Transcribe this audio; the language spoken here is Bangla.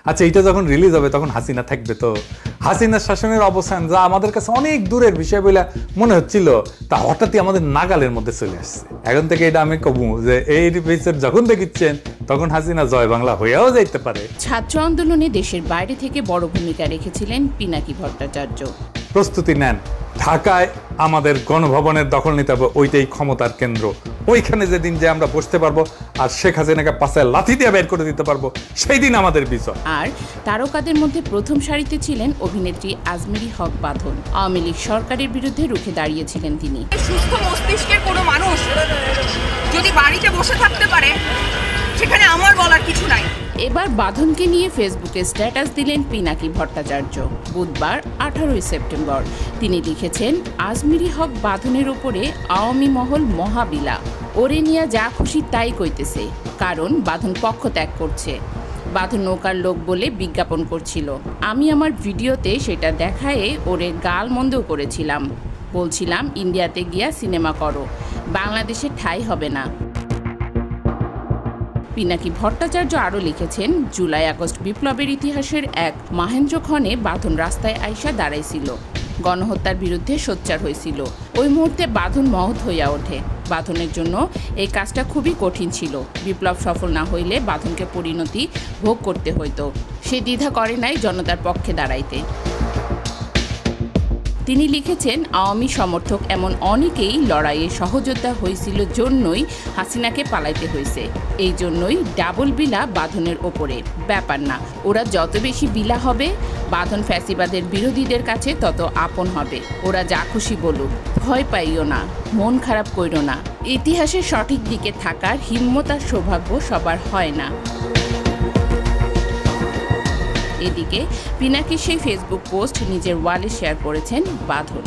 আচ্ছা, এটা যখন রিলিজ হবে তখন হাসিনা থাকবে তো? হাসিনার শাসনের অবসান যা আমাদের কাছে অনেক দূরের বিষয় বলে মনে হচ্ছিল, তা হঠাৎই আমাদের নাগালের মধ্যে চলে আসছে। এখন থেকে এটা আমি কবু যে এই এপিসোড যখন দেখিচ্ছেন তখন হাসিনা জয় বাংলা হয়েও যাইতে পারে। ছাত্র আন্দোলনে দেশের বাইরে থেকে বড় ভূমিকা রেখেছিলেন পিনাকি ভট্টাচার্য। প্রস্তুতি নেন, ঢাকায় আমাদের গণভবনের দখল নিতে হবে, ওইটাই ক্ষমতার কেন্দ্র। ওইখানে যেদিন যে আমরা বসতে পারবো আর শেখ হাসিনাকে পাশে লাথি দিয়ে বের করে দিতে পারবো, সেই দিন আমাদের বিজয়। আর তারকাদের মধ্যে প্রথম সারিতে ছিলেন অভিনেত্রী আজমেরী হক বাঁধন। আওয়ামী লীগ সরকারের বিরুদ্ধে রুখে দাঁড়িয়েছিলেন তিনি। সুস্থ মস্তিষ্কের কোনো মানুষ যদি বাড়িতে বসে থাকতে পারে, সেখানে আমার বলার কিছু নাই। এবার বাঁধনকে নিয়ে ফেসবুকে স্ট্যাটাস দিলেন পিনাকি ভট্টাচার্য বুধবার 18 সেপ্টেম্বর। তিনি লিখেছেন, আজমেরী হক বাঁধনের ওপরে আওয়ামী মহল মহাবিলা, ওরে নিয়ে যা খুশি তাই কইতেছে, কারণ বাঁধন পক্ষ ত্যাগ করছে। বাঁধন নৌকার লোক বলে বিজ্ঞাপন করছিল। আমি আমার ভিডিওতে সেটা দেখায়ে ওরে গাল মন্দও করেছিলাম, বলছিলাম ইন্ডিয়াতে গিয়া সিনেমা করো, বাংলাদেশে ঠাঁই হবে না। পিনাকি ভট্টাচার্য আরও লিখেছেন, জুলাই আগস্ট বিপ্লবের ইতিহাসের এক মাহেন্দ্রক্ষণে বাঁধন রাস্তায় আইসা দাঁড়াইছিল, গণহত্যার বিরুদ্ধে সোচ্চার হয়েছিল। ওই মুহূর্তে বাঁধন মহৎ হইয়া ওঠে। বাঁধনের জন্য এই কাজটা খুবই কঠিন ছিল। বিপ্লব সফল না হইলে বাঁধনকে পরিণতি ভোগ করতে হইতো। সে দ্বিধা করে নাই জনতার পক্ষে দাঁড়াইতে। তিনি লিখেছেন, আওয়ামী সমর্থক এমন অনেকেই লড়াইয়ে সহযোদ্ধা হয়েছিল জন্যই হাসিনাকে পালাইতে হয়েছে। এই জন্যই ডাবল বিলা বাঁধনের ওপরে, ব্যাপার না। ওরা যত বেশি বিলা হবে, বাঁধন ফ্যাসিবাদের বিরোধীদের কাছে তত আপন হবে। ওরা যা খুশি বলুক, ভয় পাইও না, মন খারাপ কইরো না। ইতিহাসের সঠিক দিকে থাকার হিম্মত আর সৌভাগ্য সবার হয় না। এদিকে পিনাকির সেই ফেসবুক পোস্ট নিজের ওয়ালে শেয়ার করেছেন বাঁধন।